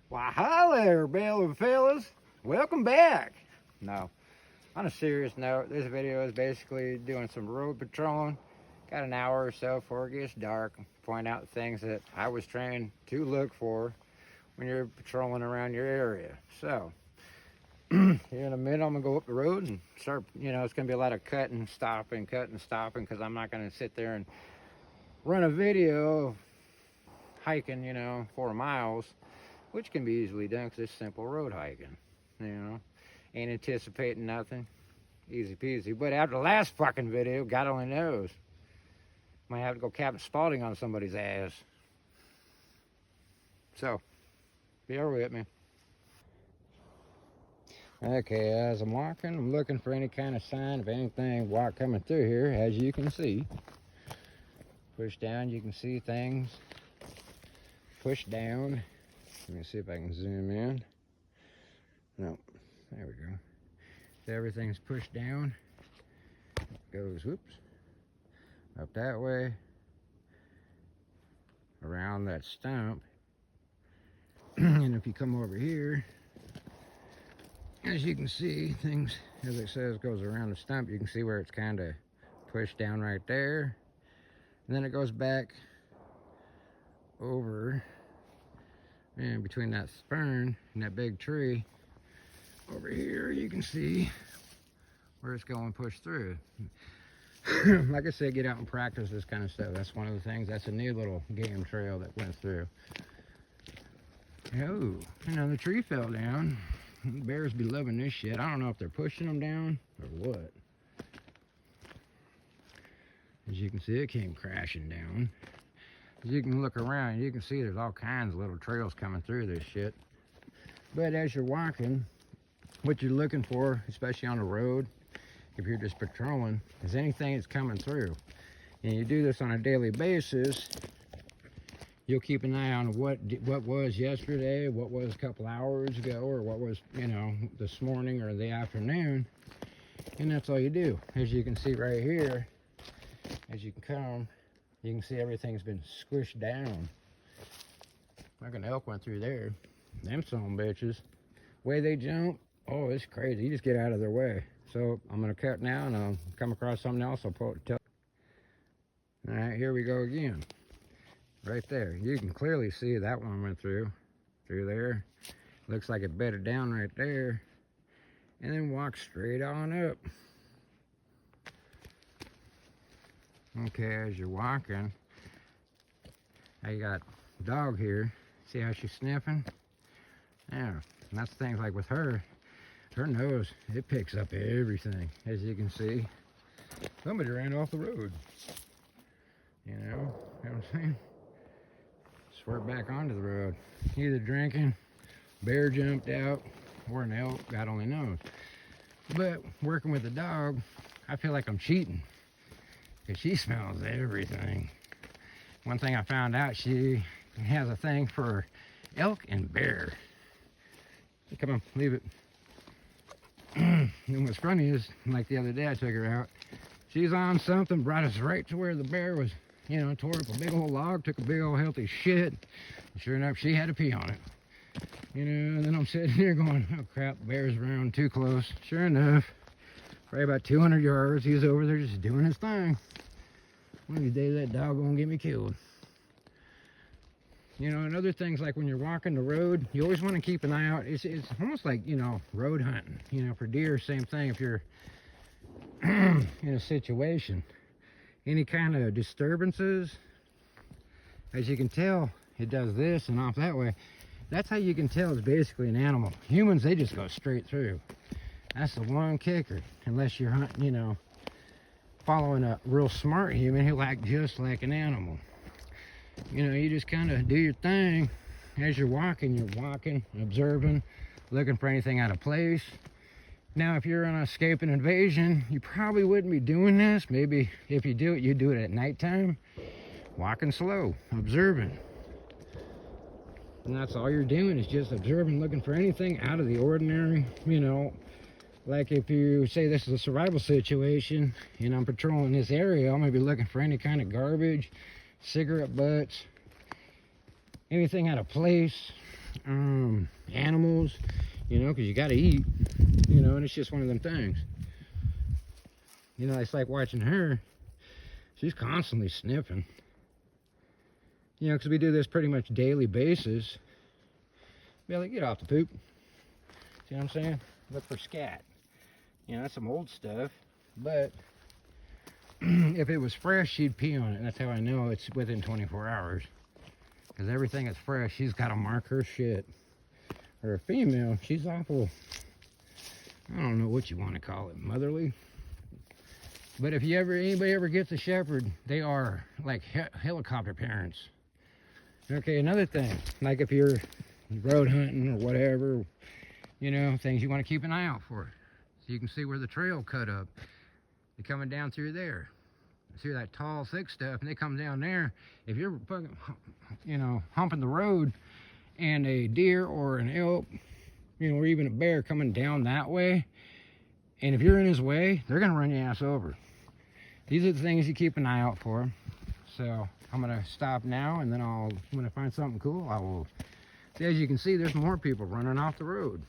Why, hi there, Bella fellas. Welcome back. No, on a serious note, this video is basically doing some road patrolling. Got an hour or so before it gets dark. Point out things that I was trained to look for when you're patrolling around your area. So, here in a minute, I'm gonna go up the road and start. It's gonna be a lot of cutting, stopping, because I'm not gonna sit there and run a video of hiking, 4 miles, which can be easily done because it's simple road hiking. Ain't anticipating nothing, easy peasy. But after the last fucking video, God only knows, might have to go Captain Spaulding on somebody's ass. So, bear with me. Okay, as I'm walking, I'm looking for any kind of sign of anything coming through here. As you can see, push down, you can see things. Push down. Let me see if I can zoom in. No, there we go. So everything's pushed down. Goes, whoops, up that way, around that stump. And if you come over here, as you can see, things, as it says, goes around the stump. You can see where it's kind of pushed down right there. And then it goes back over, and between that fern and that big tree over here, you can see where it's going pushed through. Like I said, get out and practice this kind of stuff. That's one of the things. That's a new little game trail that went through. Oh, the tree fell down. Bears be loving this shit. I don't know if they're pushing them down or what. As you can see, it came crashing down. As you can look around, you can see there's all kinds of little trails coming through this shit. But as you're walking, what you're looking for, especially on the road, if you're just patrolling, is anything that's coming through. And you do this on a daily basis, you'll keep an eye on what was yesterday, what was a couple hours ago, or what was, this morning or the afternoon. And that's all you do. As you can see right here, as you can come, you can see everything's been squished down. Like an elk went through there. Them son bitches. Way they jump, oh, it's crazy. You just get out of their way. So I'm gonna cut now, and I'll come across something else. I'll tell. All right, here we go again. Right there, you can clearly see that one went through there. Looks like it bedded down right there, and then walk straight on up. Okay, as you're walking, I got dog here. See how she's sniffing? Yeah, and that's things like with her nose, it picks up everything. As you can see, somebody ran off the road. You know what I'm saying? Swerve back onto the road. Either drinking, bear jumped out, or an elk, God only knows. But working with the dog, I feel like I'm cheating, because she smells everything. One thing I found out, she has a thing for elk and bear. Come on, leave it. And what's funny is, like the other day I took her out, she's on something, brought us right to where the bear was, tore up a big old log, took a big old healthy shit. And sure enough, she had to pee on it. And then I'm sitting here going, oh crap, bear's around too close. Sure enough, probably about 200 yards, he's over there just doing his thing. One of these days that dog gonna get me killed. And other things, like when you're walking the road, you always want to keep an eye out. It's almost like, road hunting. For deer, same thing. If you're in a situation, any kind of disturbances, as you can tell, it does this and off that way. That's how you can tell it's basically an animal. Humans, they just go straight through. That's the one kicker. Unless you're hunting, following a real smart human who act just like an animal. You just kind of do your thing. As you're walking, observing, looking for anything out of place. Now, if you're on an escape and invasion, you probably wouldn't be doing this. Maybe if you do it, you do it at nighttime. Walking slow, observing. And that's all you're doing, is just observing, looking for anything out of the ordinary. Like if you say this is a survival situation and I'm patrolling this area, I'm going to be looking for any kind of garbage, cigarette butts, anything out of place, animals, you know, because you got to eat, you know, and it's just one of them things. You know, it's like watching her. She's constantly sniffing. You know, because we do this pretty much daily basis. Billy, get off the poop. See what I'm saying? Look for scat. You know, that's some old stuff. But if it was fresh, she'd pee on it. That's how I know it's within 24 hours. Because everything is fresh. She's got to mark her shit. Or a female, she's awful, I don't know what you want to call it, motherly. But if anybody ever gets a shepherd, they are like helicopter parents. Okay, another thing, like if you're road hunting or whatever, you know, things you want to keep an eye out for. So you can see where the trail cut up. They're coming down through there. Through that tall, thick stuff, and they come down there. If you're fucking, you know, humping the road and a deer or an elk, you know, or even a bear coming down that way, and if you're in his way, they're gonna run your ass over. These are the things you keep an eye out for. So I'm gonna stop now, and then when I find something cool, I will. See, as you can see, there's more people running off the road.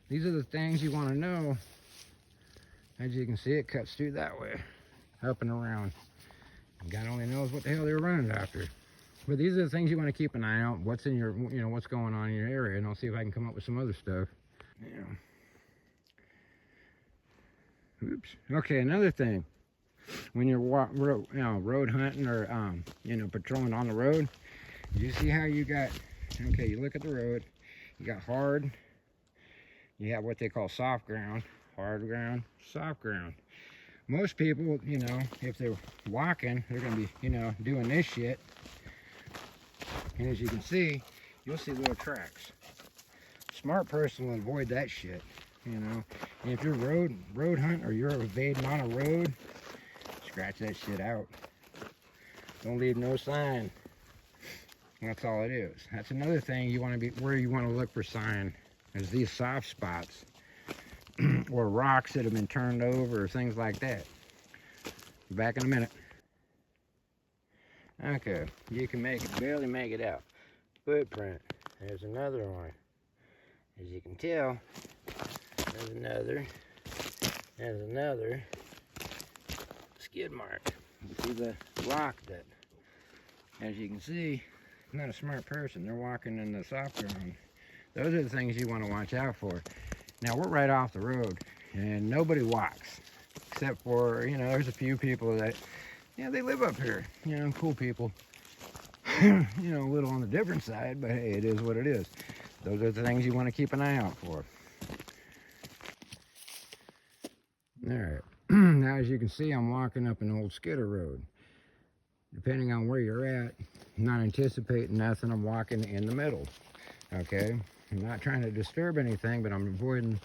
These are the things you want to know. As you can see, it cuts through that way, up and around. God only knows what the hell they're running after. But these are the things you want to keep an eye out. What's in your, you know, what's going on in your area, and I'll see if I can come up with some other stuff. Yeah. Oops. Okay, another thing. When you're road hunting or you know, patrolling on the road, you see how you got, okay, you look at the road, you got hard, you have what they call soft ground, hard ground, soft ground. Most people, you know, if they're walking, they're gonna be, you know, doing this shit. And as you can see, you'll see little tracks. Smart person will avoid that shit, you know. And if you're road hunting or you're evading on a road, scratch that shit out. Don't leave no sign. That's all it is. That's another thing you want to be, where you want to look for sign, is these soft spots or rocks that have been turned over or things like that. Back in a minute. Okay, you can barely make it out. Footprint. There's another one. As you can tell, there's another skid mark. You see the rock that, as you can see, not a smart person. They're walking in the soft ground. Those are the things you want to watch out for. Now, we're right off the road, and nobody walks, except for, you know, there's a few people that, yeah, they live up here, you know, cool people. You know, a little on the different side, but hey, it is what it is. Those are the things you want to keep an eye out for. All right. Now, as you can see, I'm walking up an old skidder road. Depending on where you're at, I'm not anticipating nothing. I'm walking in the middle. Okay? I'm not trying to disturb anything, but I'm avoiding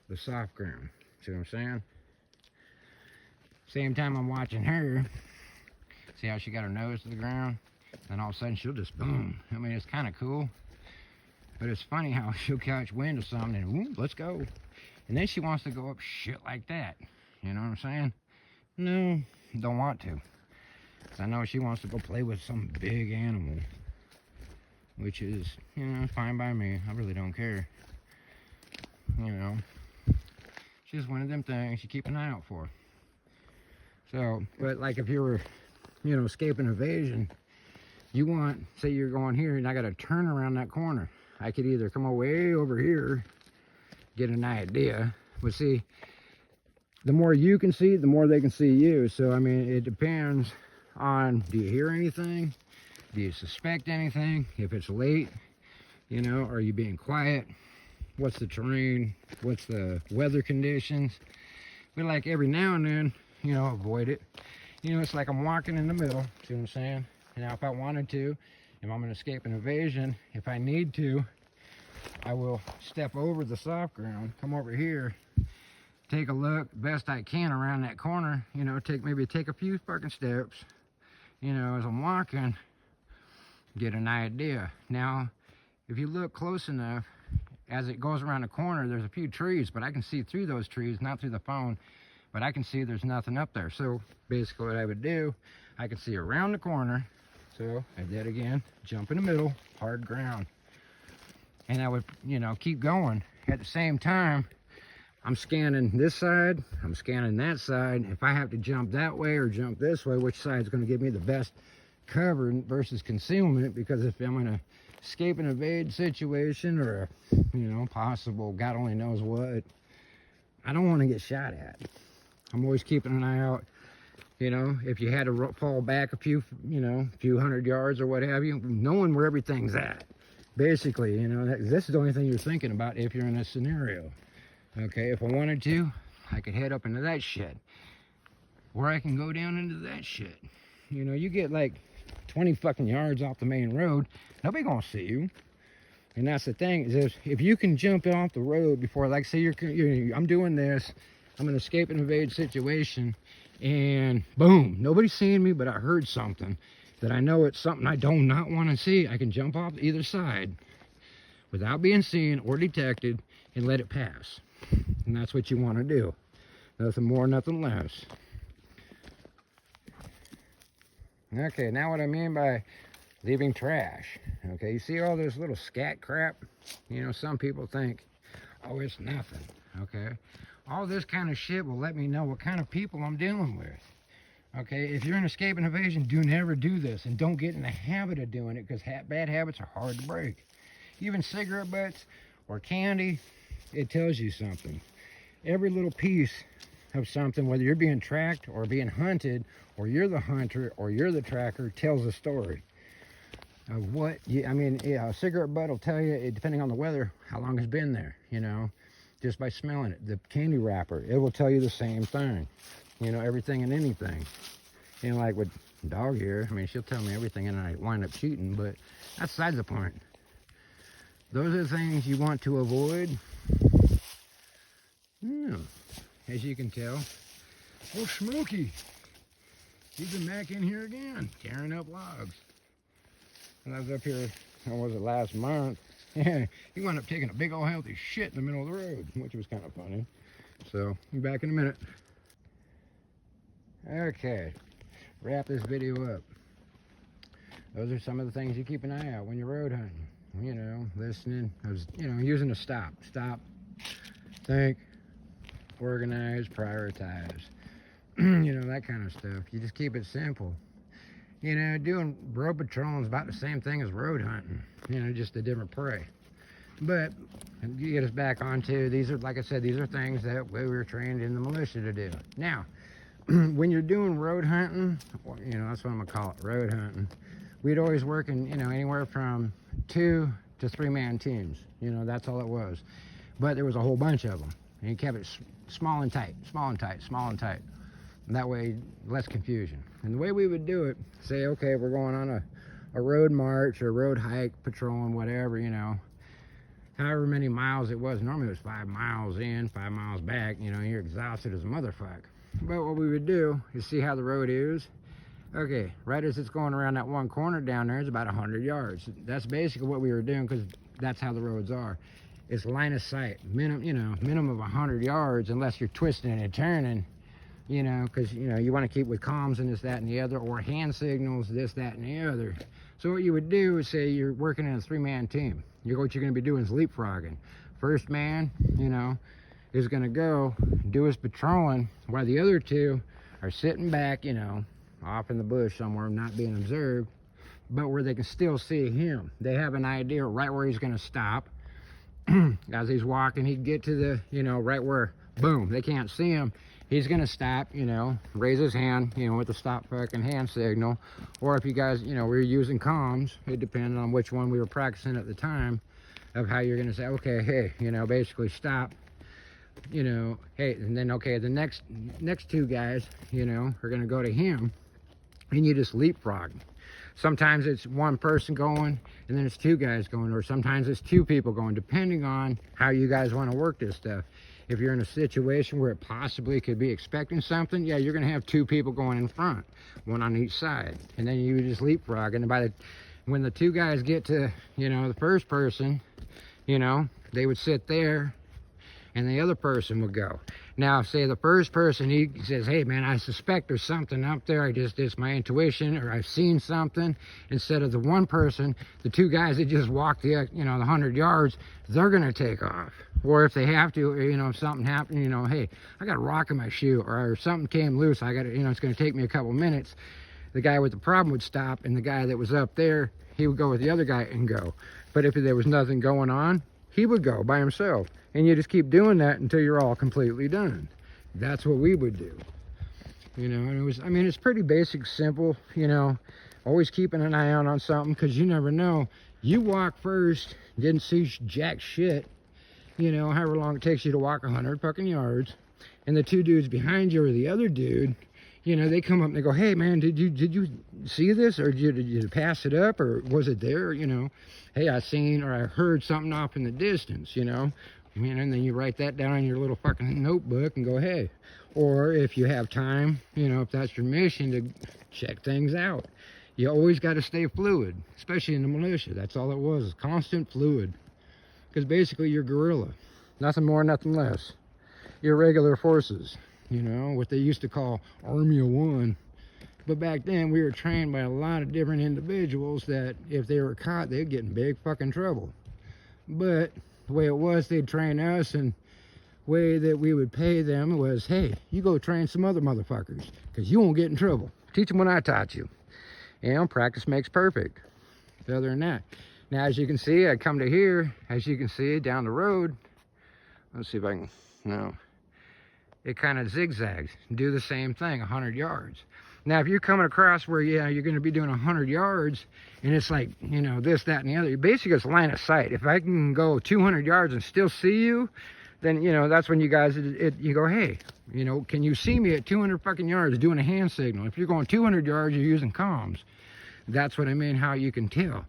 the soft ground. See what I'm saying? Same time I'm watching her. See how she got her nose to the ground? And all of a sudden she'll just boom. I mean, it's kind of cool. But it's funny how she'll catch wind of something and whoop, let's go. And then she wants to go up shit like that. You know what I'm saying? No, don't want to. 'Cause I know she wants to go play with some big animal. Which is, you know, fine by me. I really don't care. You know. It's just one of them things you keep an eye out for. So, but like if you were, you know, escaping evasion, you want, say you're going here and I got to turn around that corner. I could either come away over here, get an idea, but see, the more you can see, the more they can see you. So, I mean, it depends on, do you hear anything? Do you suspect anything? If it's late, you know, are you being quiet? What's the terrain? What's the weather conditions? But like every now and then, you know, avoid it. You know, it's like I'm walking in the middle, see what I'm saying? Now, if I wanted to, if I'm going to escape an evasion, if I need to, I will step over the soft ground, come over here, take a look best I can around that corner, you know, maybe take a few fucking steps, you know, as I'm walking, get an idea. Now, if you look close enough, as it goes around the corner, there's a few trees, but I can see through those trees, not through the phone, but I can see there's nothing up there. So basically what I would do, I can see around the corner. So I did again, jump in the middle, hard ground. and I would, you know, keep going. At the same time, I'm scanning this side, I'm scanning that side. If I have to jump that way or jump this way, which side is going to give me the best cover versus concealment? Because if I'm in a escape and evade situation, or a, you know, possible God only knows what, I don't want to get shot at. I'm always keeping an eye out. You know, if you had to fall back a few, you know, a few hundred yards or what have you, knowing where everything's at. Basically, you know, this is the only thing you're thinking about if you're in this scenario. Okay, if I wanted to, I could head up into that shit. Or I can go down into that shit. You know, you get like 20 fucking yards off the main road, nobody gonna see you. And that's the thing, is if you can jump off the road before, like say I'm doing this, I'm in an escape and evade situation, and boom, nobody's seeing me, but I heard something that I know it's something I do not want to see. I can jump off either side without being seen or detected and let it pass. And that's what you want to do. Nothing more, nothing less. Okay, now what I mean by leaving trash. Okay, you see all this little scat crap? You know, some people think, oh, it's nothing. Okay, all this kind of shit will let me know what kind of people I'm dealing with. Okay, if you're in escape and evasion, do never do this, and don't get in the habit of doing it, because bad habits are hard to break. Even cigarette butts or candy, it tells you something. Every little piece of something, whether you're being tracked or being hunted, or you're the hunter or you're the tracker, tells a story of what you, I mean, yeah, a cigarette butt will tell you, depending on the weather, how long it's been there, you know, just by smelling it. The candy wrapper, it will tell you the same thing. You know, everything and anything. You know, like with dog here, I mean, she'll tell me everything and I wind up cheating, but that's besides the point. Those are the things you want to avoid. Yeah. As you can tell. Oh, Smokey. He's been back in here again, tearing up logs. And I was up here, what was it, last month? Yeah, he wound up taking a big old healthy shit in the middle of the road, which was kind of funny. So, I'm back in a minute. Okay, wrap this video up. Those are some of the things you keep an eye out when you're road hunting. You know, listening, you know, using a stop, think, organize, prioritize. You know, that kind of stuff. You just keep it simple. You know, doing road patrolling is about the same thing as road hunting. You know, just a different prey. But you get us back onto, these are, like I said, these are things that we were trained in the militia to do. Now, when you're doing road hunting, you know, that's what I'm gonna call it, road hunting. We'd always work in, you know, anywhere from 2 to 3 man teams. You know, that's all it was. But there was a whole bunch of them. And you kept it small and tight, small and tight, small and tight. And that way, less confusion. And the way we would do it, say, okay, we're going on a road march or a road hike, patrolling, whatever, you know, however many miles it was. Normally it was 5 miles in, 5 miles back. You know, you're exhausted as a motherfucker. But what we would do is see how the road is. Okay, right as it's going around that one corner down there, it's about 100 yards. That's basically what we were doing, because that's how the roads are. It's line of sight, minimum of 100 yards, unless you're twisting and turning, you know, because, you know, you want to keep with comms and this, that, and the other, or hand signals, this, that, and the other. So what you would do is say you're working in a 3-man team. What you're going to be doing is leapfrogging. First man, you know, is going to go do his patrolling while the other 2 are sitting back, you know, off in the bush somewhere, not being observed, but where they can still see him. They have an idea right where he's going to stop. As he's walking, he'd get to the, you know, right where, boom, they can't see him. He's going to stop, you know, raise his hand, you know, with the stop fucking hand signal. Or if you guys, you know, we were using comms, it depended on which one we were practicing at the time, of how you're going to say, okay, hey, you know, basically stop, you know, hey, and then, okay, the next 2 guys, you know, are going to go to him, and you just leapfrog. Sometimes it's 1 person going, and then it's 2 guys going, or sometimes it's 2 people going, depending on how you guys want to work this stuff. If you're in a situation where it possibly could be expecting something, yeah, you're going to have 2 people going in front, 1 on each side, and then you just leapfrog. And when the 2 guys get to, you know, the first person, you know, they would sit there, and the other person would go. Now, say the first person, he says, hey man, I suspect there's something up there. It's my intuition, or I've seen something. Instead of the one person, the two guys that just walked the, the 100 yards, they're gonna take off. Or if they have to, or, if something happened, hey, I got a rock in my shoe, or something came loose, I got to, it's gonna take me a couple minutes. The guy with the problem would stop, and the guy that was up there, he would go with the other guy and go. But if there was nothing going on, he would go by himself. And you just keep doing that until you're all completely done. That's what we would do. And it was, it's pretty basic, simple, always keeping an eye out on something, because you never know. You walk first, didn't see jack shit, however long it takes you to walk 100 fucking yards. And the two dudes behind you, or the other dude, they come up and they go, hey man, did you see this, or did you pass it up, or was it there? Hey, I seen or I heard something off in the distance, and then you write that down in your little fucking notebook and go, hey. Or if you have time, if that's your mission, to check things out. You always got to stay fluid, especially in the militia. That's all it was, constant fluid. Because basically you're guerrilla, nothing more, nothing less. Irregular forces. What they used to call Army of One. But back then, we were trained by a lot of different individuals that if they were caught, they'd get in big fucking trouble. But the way it was, they'd train us, and the way that we would pay them was, hey, you go train some other motherfuckers, because you won't get in trouble. Teach them what I taught you. Practice makes perfect. Other than that. Now, as you can see, I come to here. As you can see, down the road. Let's see if I can, no. It kind of zigzags. Do the same thing, 100 yards. Now, if you're coming across where, you're going to be doing 100 yards, and it's like, this, that, and the other, basically it's line of sight. If I can go 200 yards and still see you, then, that's when you guys, you go, hey, can you see me at 200 fucking yards doing a hand signal? If you're going 200 yards, you're using comms. That's what I mean, how you can tell.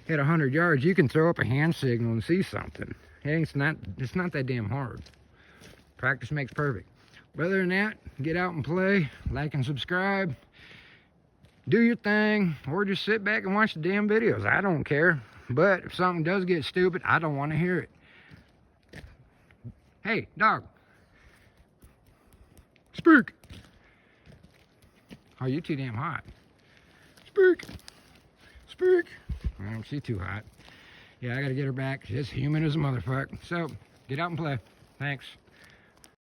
At 100 yards, you can throw up a hand signal and see something. It's not that damn hard. Practice makes perfect. But other than that, get out and play, like and subscribe, do your thing, or just sit back and watch the damn videos. I don't care. But if something does get stupid, I don't want to hear it. Hey, dog. Speak. Oh, you're too damn hot. Speak. Speak. Well, she's too hot. Yeah, I gotta get her back. She's human as a motherfucker. So, get out and play. Thanks.